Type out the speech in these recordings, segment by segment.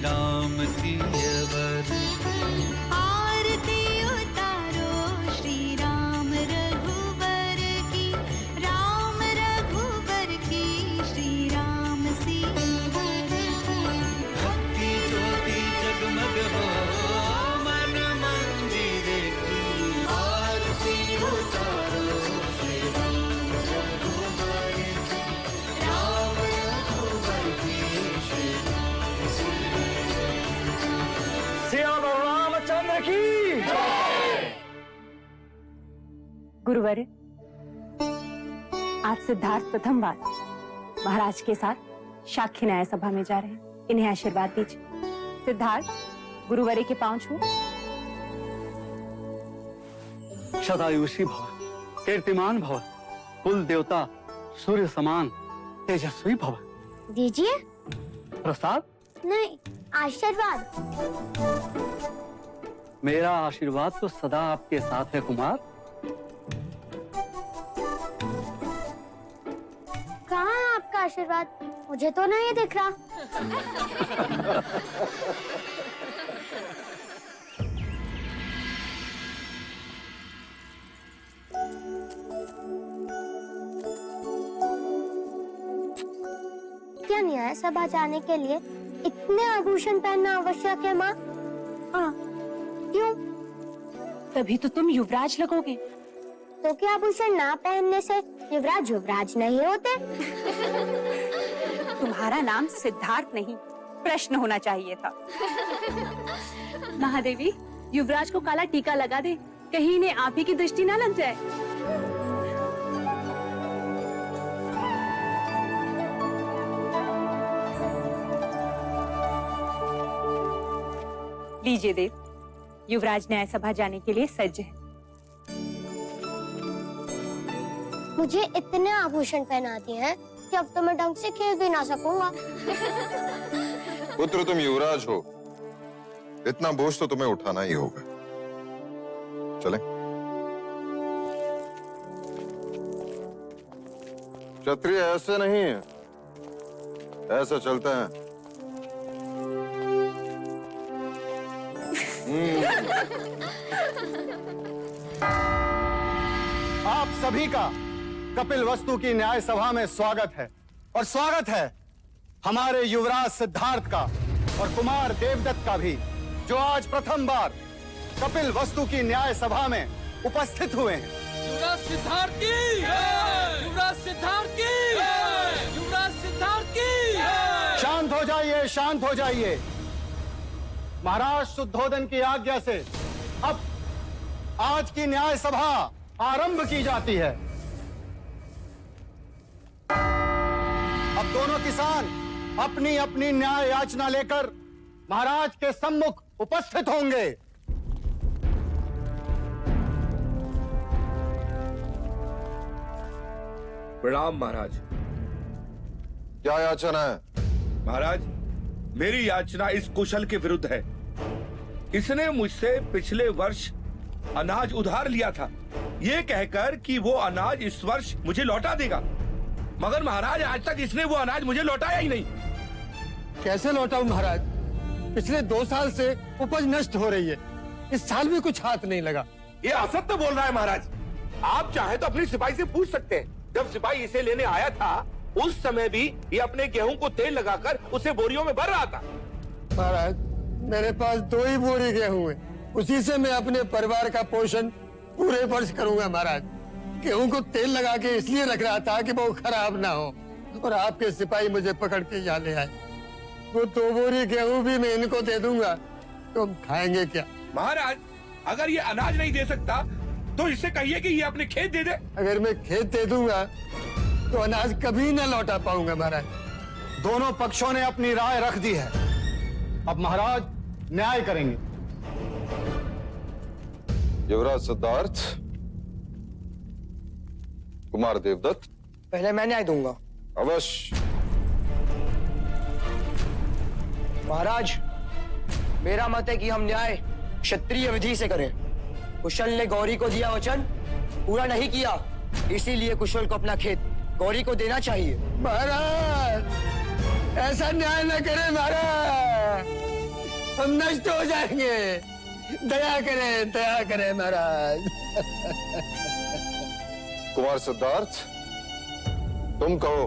राम की वर। आरती उतारो श्री राम रघुवर की, राम रघुवर की, श्री राम सिंहवर की। भक्ति ज्योति जगमग हो मन मंदिर की, आरती उतारो श्री राम रघुवर की, राम रघुवर की, श्री राम सिंहवर की। सियावर रामचंद्र की गुरुवर, आज सिद्धार्थ प्रथम बार महाराज के साथ साख्य न्याय सभा में जा रहे हैं। इन्हें आशीर्वाद दीजिए। सिद्धार्थ, गुरुवरे के पांव छू। सदायुषी भव, कीर्तिमान भव, कुल देवता सूर्य समान तेजस्वी भव। दीजिए। प्रसाद नहीं, आशीर्वाद। मेरा आशीर्वाद तो सदा आपके साथ है कुमार। कहाँ है आपका आशीर्वाद? मुझे तो नहीं दिख रहा। क्या न्याय सभा जाने के लिए इतने आभूषण पहनना आवश्यक है माँ? हाँ, क्यों? तभी तो तुम युवराज लगोगे। तो क्या आभूषण ना पहनने से युवराज युवराज नहीं होते? तुम्हारा नाम सिद्धार्थ नहीं, प्रश्न होना चाहिए था। महादेवी, युवराज को काला टीका लगा दे, कहीं इन्हें आप ही की दृष्टि ना लग जाए। लीजिए देव, युवराज न्याय सभा जाने के लिए सज्ज है। मुझे इतने आभूषण पहना दिए हैं कि अब तो मैं ढंग से खेल भी ना सकूंगा। पुत्र, तुम युवराज हो, इतना बोझ तो तुम्हें उठाना ही होगा। चलें? क्षत्रिय ऐसे नहीं है, ऐसे चलते हैं। आप सभी का कपिल वस्तु की न्याय सभा में स्वागत है। और स्वागत है हमारे युवराज सिद्धार्थ का और कुमार देवदत्त का भी, जो आज प्रथम बार कपिल वस्तु की न्याय सभा में उपस्थित हुए हैं। युवराज सिद्धार्थ की, युवराज सिद्धार्थ की, युवराज सिद्धार्थ की। शांत हो जाइए, शांत हो जाइए। महाराज शुद्धोदन की आज्ञा से अब आज की न्याय सभा आरंभ की जाती है। अब दोनों किसान अपनी अपनी न्याय याचना लेकर महाराज के सम्मुख उपस्थित होंगे। प्रणाम महाराज। क्या याचना है? महाराज, मेरी याचना इस कुशल के विरुद्ध है। इसने मुझसे पिछले वर्ष अनाज उधार लिया था, ये कहकर कि वो अनाज इस वर्ष मुझे लौटा देगा, मगर महाराज आज तक इसने वो अनाज मुझे लौटाया ही नहीं। कैसे लौटाऊं महाराज? पिछले 2 साल से उपज नष्ट हो रही है, इस साल भी कुछ हाथ नहीं लगा। ये असत्य बोल रहा है महाराज। आप चाहे तो अपनी सिपाही से पूछ सकते हैं। जब सिपाही इसे लेने आया था उस समय भी ये अपने गेहूं को तेल लगाकर उसे बोरियों में भर रहा था। महाराज, मेरे पास 2 ही बोरी गेहूं है, उसी से मैं अपने परिवार का पोषण पूरे वर्ष करूंगा। महाराज, गेहूं को तेल लगा के इसलिए रख रहा था कि वो खराब ना हो, और आपके सिपाही मुझे पकड़ के यहाँ ले आए। वो 2 बोरी गेहूं भी मैं इनको दे दूंगा, तो हम खाएंगे क्या? महाराज, अगर ये अनाज नहीं दे सकता तो इससे कहिए कि ये अपने खेत दे दे। अगर मैं खेत दे दूंगा तो अनाज कभी न लौटा पाऊंगा। महाराज, दोनों पक्षों ने अपनी राय रख दी है, अब महाराज न्याय करेंगे। युवराज सिद्धार्थ, कुमार देवदत्त। पहले मैं न्याय दूंगा। अवश्य। महाराज, मेरा मत है कि हम न्याय क्षत्रिय विधि से करें। कुशल ने गौरी को दिया वचन पूरा नहीं किया, इसीलिए कुशल को अपना खेत गौरी को देना चाहिए। महाराज, ऐसा न्याय न करें महाराज। हम नष्ट हो जाएंगे। दया करें महाराज। कुमार सिद्धार्थ, तुम कहो।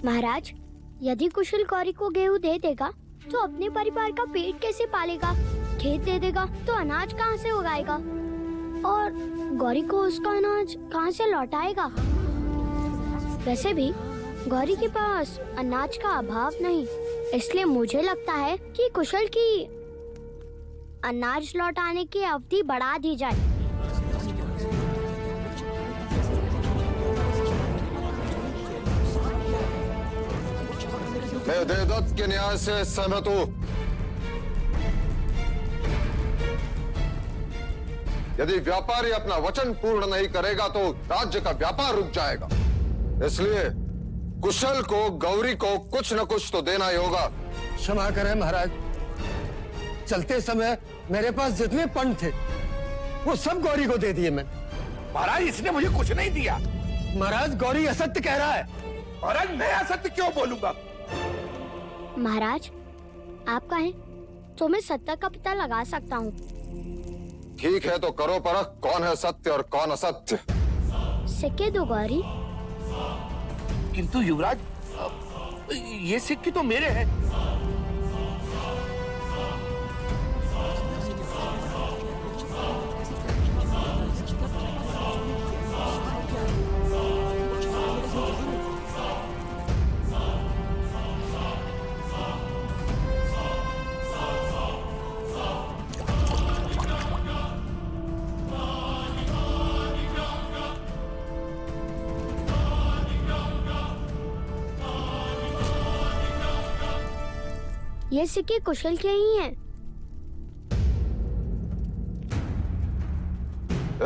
महाराज, यदि कुशल गौरी को गेहूं दे देगा तो अपने परिवार का पेट कैसे पालेगा? खेत दे देगा तो अनाज कहाँ से उगाएगा? और गौरी को उसका अनाज कहाँ से लौटाएगा? वैसे भी गौरी के पास अनाज का अभाव नहीं, इसलिए मुझे लगता है कि कुशल की अनाज लौटाने की अवधि बढ़ा दी जाए। मैं देवदत्त के न्याय से सहमत हूं। यदि व्यापारी अपना वचन पूर्ण नहीं करेगा तो राज्य का व्यापार रुक जाएगा। इसलिए कुशल को, गौरी को कुछ न कुछ तो देना ही होगा। क्षमा करें महाराज, चलते समय मेरे पास जितने पंड थे वो सब गौरी को दे दिए मैंने। महाराज, इसने मुझे कुछ नहीं दिया। महाराज, गौरी असत्य कह रहा है। महाराज, मैं असत्य क्यों बोलूंगा? महाराज, आप कहें तो मैं सत्य का पता लगा सकता हूँ। ठीक है तो करो परख, कौन है सत्य और कौन असत्य। सिक्के दो गौरी। किंतु युवराज, ये सिक्के तो मेरे हैं। ये सिक्के कुशल के ही हैं।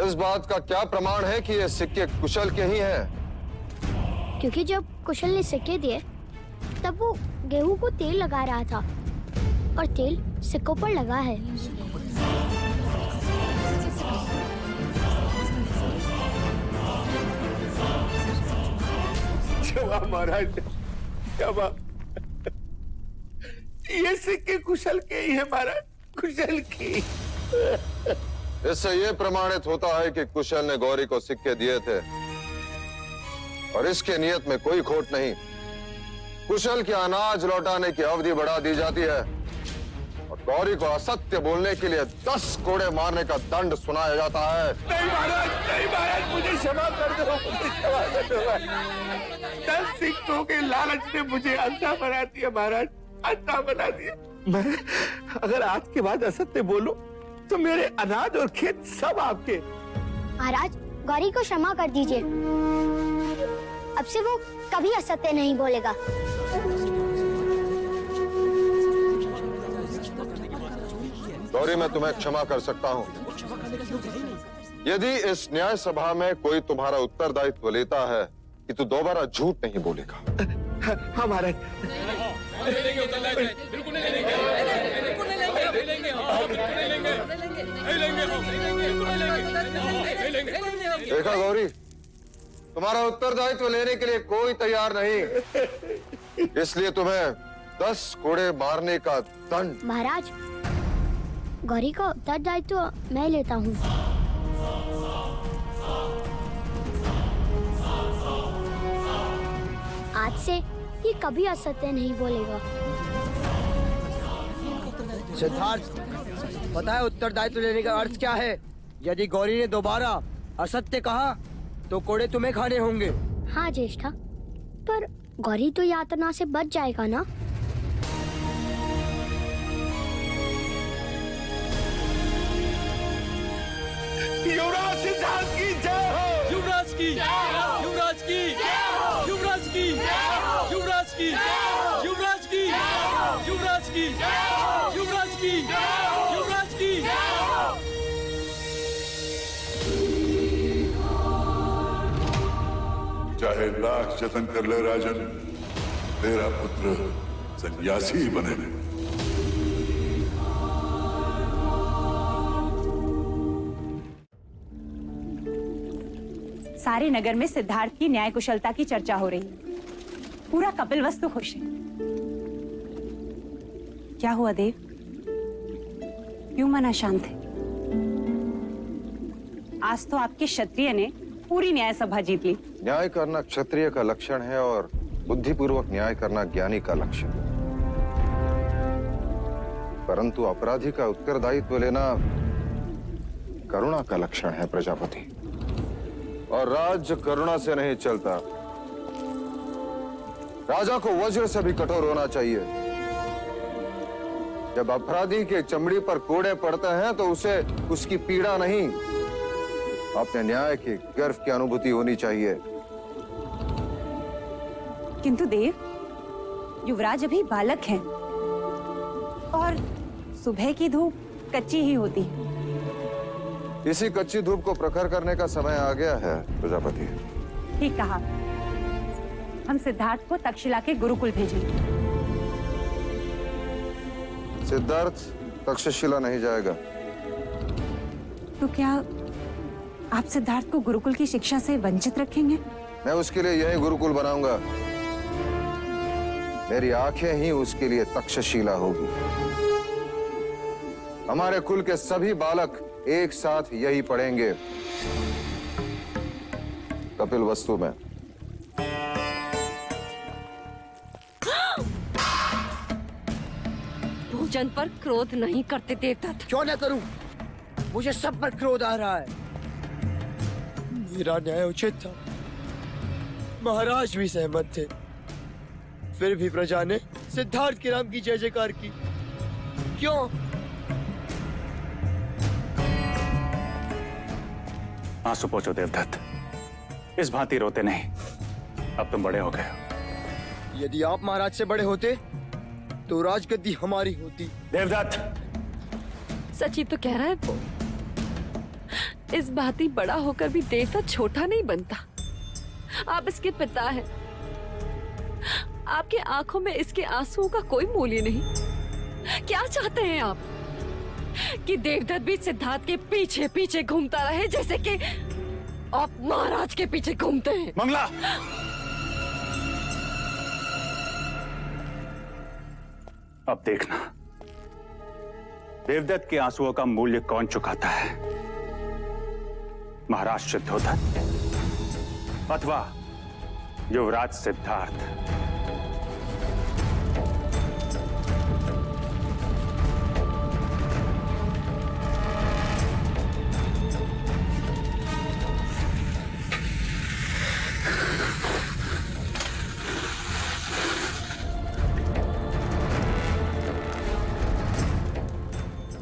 इस बात का क्या प्रमाण है कि ये सिक्के कुशल के ही हैं? क्योंकि जब कुशल ने सिक्के दिए तब वो गेहूं को तेल लगा रहा था और तेल सिक्कों पर लगा है। महाराज, ये सिक्के कुशल के ही है महाराज, कुशल की। इससे ये प्रमाणित होता है कि कुशल ने गौरी को सिक्के दिए थे और इसके नियत में कोई खोट नहीं। कुशल के अनाज लौटाने की अवधि बढ़ा दी जाती है और गौरी को असत्य बोलने के लिए 10 कोड़े मारने का दंड सुनाया जाता है। नहीं महाराज, नहीं महाराज, मुझे क्षमा कर दो, मुझे क्षमा कर दो। 10 सिक्कों के लालच ने मुझे अंधा बना दिया महाराज, अंधा बना दिया। मैं अगर आज के बाद असत्य बोलो तो मेरे अनाज और खेत सब आपके। महाराज, गौरी को क्षमा कर दीजिए। अब से वो कभी असत्य नहीं बोलेगा। गौरी, मैं तुम्हें क्षमा कर सकता हूँ यदि इस न्याय सभा में कोई तुम्हारा उत्तरदायित्व लेता है कि तू दोबारा झूठ नहीं बोलेगा। हाँ महाराज। देखा गौरी, तुम्हारा उत्तरदायित्व लेने के लिए कोई तैयार नहीं, इसलिए तुम्हें 10 कोड़े मारने का दंड। महाराज, गौरी का उत्तरदायित्व मैं लेता हूँ। आज से ये कभी असत्य नहीं बोलेगा। सिद्धार्थ, पता है उत्तरदायित्व लेने का अर्थ क्या है? यदि गौरी ने दोबारा असत्य कहा तो कोड़े तुम्हें खाने होंगे। हाँ ज्येष्ठा, पर गौरी तो यातना से बच जाएगा ना? युवराज सिद्धार्थ की जय हो। युवराज की, युवराज की, युवराज की, युवराज की, युवराज की, युवराज की, युवराज की, युवराज की। चाहे लाख जतन कर ले राजन, तेरा पुत्र सन्यासी ही बने। सारे नगर में सिद्धार्थ की न्याय कुशलता की चर्चा हो रही है। पूरा कपिलवस्तु खुश है। क्या हुआ देव? क्यों मना शांत है? आज तो आपके क्षत्रिय ने पूरी न्याय सभा जीत ली। न्याय करना क्षत्रिय का लक्षण है और बुद्धिपूर्वक न्याय करना ज्ञानी का लक्षण। परंतु अपराधी का उत्तरदायित्व लेना करुणा का लक्षण है प्रजापति। और राज्य करुणा से नहीं चलता। राजा को वज्र से भी कठोर होना चाहिए। जब अपराधी के चमड़ी पर कोड़े पड़ते हैं तो उसे उसकी पीड़ा नहीं, अपने न्याय के गर्व की अनुभूति होनी चाहिए। किंतु देव, युवराज अभी बालक हैं और सुबह की धूप कच्ची ही होती है। इसी कच्ची धूप को प्रखर करने का समय आ गया है प्रजापति। ठीक कहा। हम सिद्धार्थ को तक्षशिला के गुरुकुल भेजेंगे। सिद्धार्थ तक्षशिला नहीं जाएगा। तो क्या आप सिद्धार्थ को गुरुकुल की शिक्षा से वंचित रखेंगे? मैं उसके लिए यही गुरुकुल बनाऊंगा। मेरी आंखें ही उसके लिए तक्षशिला होगी। हमारे कुल के सभी बालक एक साथ यही पढ़ेंगे, कपिलवस्तु में। भोजन पर क्रोध नहीं करते देवदत्त। क्यों न करूं? मुझे सब पर क्रोध आ रहा है। मेरा न्याय उचित था, महाराज भी सहमत थे, फिर भी प्रजा ने सिद्धार्थ के नाम की जय जयकार की। क्यों? आंसू पोंछो देवदत्त, इस भांति रोते नहीं। अब तुम बड़े हो गए हो। यदि आप महाराज से बड़े होते तो राजगद्दी हमारी होती। देवदत्त, सची तो कह रहा है वो। इस भांति बड़ा होकर भी देवदत्त छोटा नहीं बनता। आप इसके पिता हैं। आपके आंखों में इसके आंसुओं का कोई मूल्य नहीं। क्या चाहते हैं आप? कि देवदत्त भी सिद्धार्थ के पीछे पीछे घूमता रहे जैसे कि आप महाराज के पीछे घूमते हैं? मंगला, अब देखना देवदत्त के आंसुओं का मूल्य कौन चुकाता है, महाराज शुद्धोधन अथवा युवराज सिद्धार्थ।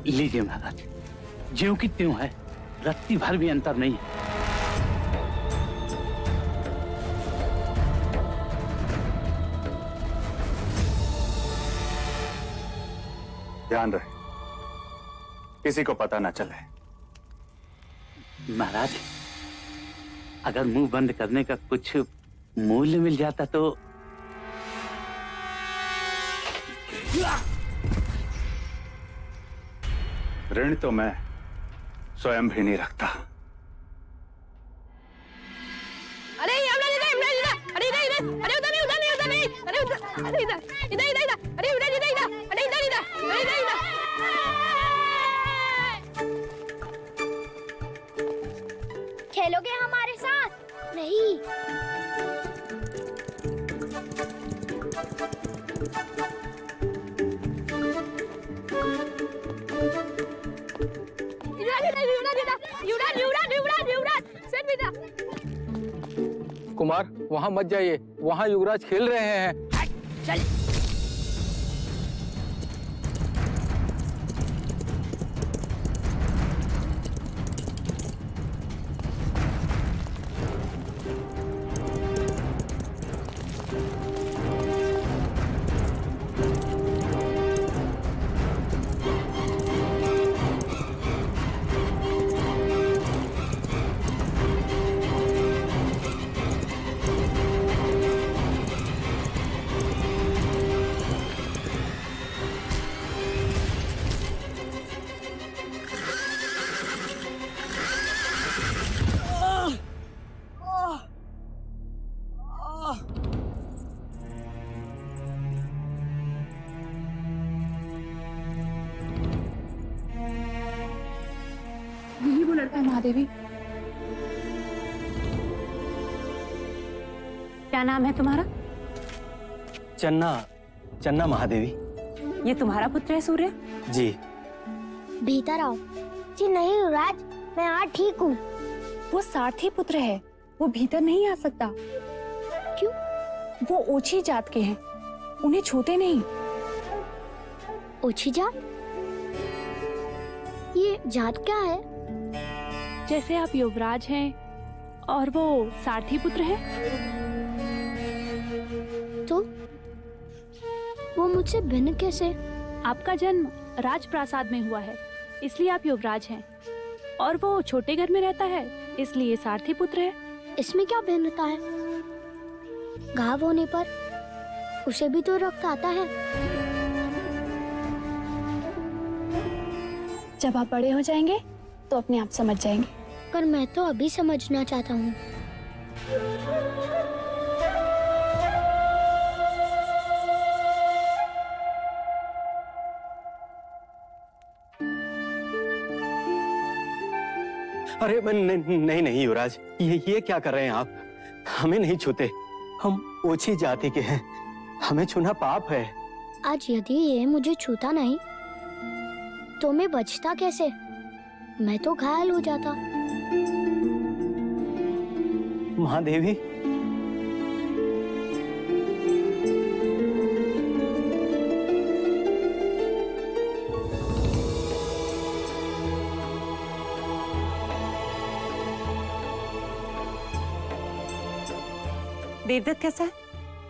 लीजिए महाराज, ज्यों की त्यों है, रत्ती भर भी अंतर नहीं है। ध्यान रहे, किसी को पता ना चले। महाराज, अगर मुंह बंद करने का कुछ मूल्य मिल जाता तो। ऋण तो मैं स्वयं भी नहीं रखता। अरे अरे इधर इधर, अरे उधर नहीं, उधर नहीं, उधर नहीं, अरे उधर, अरे इधर इधर इधर इधर, अरे उधर इधर इधर, अरे इधर इधर, अरे इधर इधर। खेलोगे हमारे साथ? नहीं। कुमार, वहाँ मत जाइए, वहाँ युवराज खेल रहे हैं। चल। महादेवी। क्या नाम है तुम्हारा? चन्ना महादेवी। ये तुम्हारा पुत्र है सूर्य? जी। भीतर आओ। जी नहीं युवराज, मैं आज ठीक हूँ। वो सारथी पुत्र है, वो भीतर नहीं आ सकता। क्यों? वो ओछी जात के हैं, उन्हें छूते नहीं। ओछी जात? ये जात क्या है? जैसे आप युवराज हैं और वो सारथी पुत्र है। तो वो मुझसे भिन्न कैसे? आपका जन्म राजप्रासाद में हुआ है, इसलिए आप युवराज हैं, और वो छोटे घर में रहता है, इसलिए सारथी पुत्र है। इसमें क्या भिन्नता है? घाव होने पर उसे भी तो रक्त आता है। जब आप बड़े हो जाएंगे तो अपने आप समझ जाएंगे। पर मैं तो अभी समझना चाहता हूँ। अरे नहीं युवराज, ये क्या कर रहे हैं आप? हमें नहीं छूते, हम ओछी जाति के हैं, हमें छूना पाप है। आज यदि ये मुझे छूता नहीं तो मैं बचता कैसे? मैं तो घायल हो जाता। महादेवी, देवदत्त कैसा है?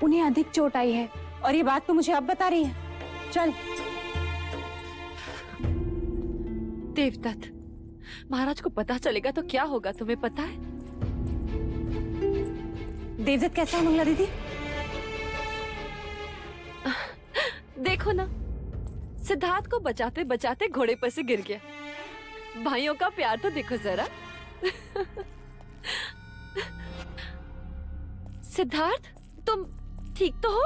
उन्हें अधिक चोट आई है, और ये बात तो मुझे अब बता रही है। चल। देवदत्त, महाराज को पता चलेगा तो क्या होगा, तुम्हें पता है? देवदत्त कैसा है मंगला दीदी? देखो ना, सिद्धार्थ को बचाते बचाते घोड़े पर से गिर गया। भाइयों का प्यार तो देखो जरा। सिद्धार्थ, तुम ठीक तो हो?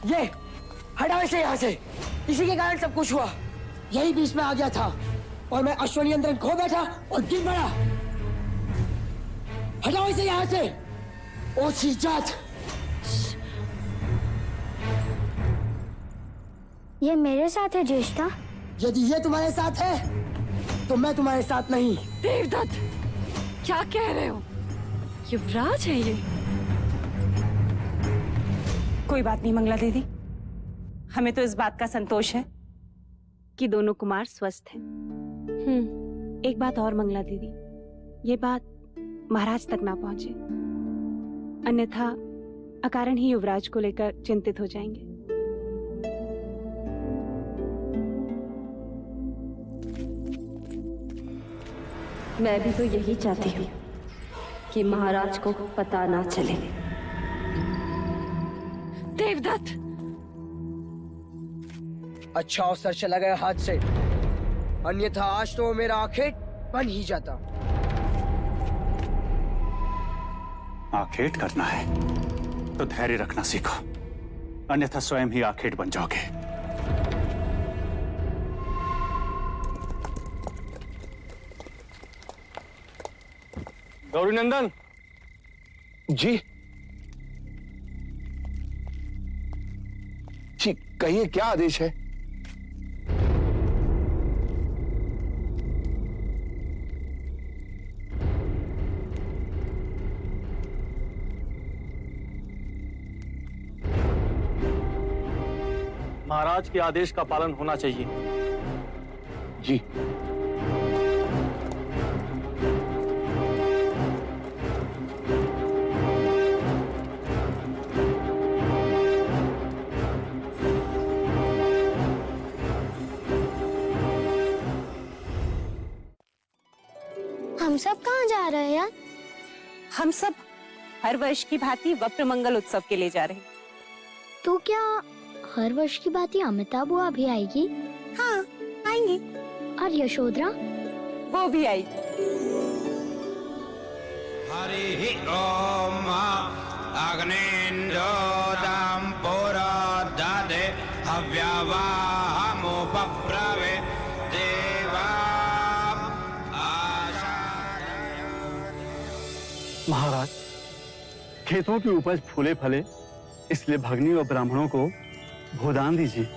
ये हटाओ इसे यहाँ से। इसी के कारण सब कुछ हुआ। यही बीच में आ गया था और मैं अश्वनियंत्रण खो बैठा और गिर पड़ा। हटाओ इसे यहाँ से। ओछी जात। ये मेरे साथ है ज्येष्ठा। यदि ये तुम्हारे साथ है तो मैं तुम्हारे साथ नहीं। देवदत्त, क्या कह रहे हो? युवराज है ये। कोई बात नहीं मंगला दीदी, हमें तो इस बात का संतोष है कि दोनों कुमार स्वस्थ हैं। एक बात और मंगला दीदी, ये बात महाराज तक ना पहुंचे, अन्यथा अकारण ही युवराज को लेकर चिंतित हो जाएंगे। मैं भी तो यही चाहती हूँ कि महाराज को पता ना चले। देवदत्त, अच्छा अवसर चला गया हाथ से, अन्यथा आज तो मेरा आखेट बन ही जाता। आखेट करना है तो धैर्य रखना सीखो, अन्यथा स्वयं ही आखेट बन जाओगे। गौरी नंदन जी। जी कहिए, क्या आदेश है? महाराज के आदेश का पालन होना चाहिए। जी। हम सब कहाँ जा रहे हैं यार? हम सब हर वर्ष की भांति वक्र मंगल उत्सव के लिए जा रहे हैं। तो क्या हर वर्ष की भांति अमिता बुआ भी आएगी? हाँ, आएंगी। और यशोधरा? वो भी आएगी। हरि ओम अग्निन्द्रोदां पुरोदधे हव्यवाहमुपब्रवे देवा आशाय। महाराज, खेतों की उपज फूले फले, इसलिए भगनी और ब्राह्मणों को भूदान दीजिए।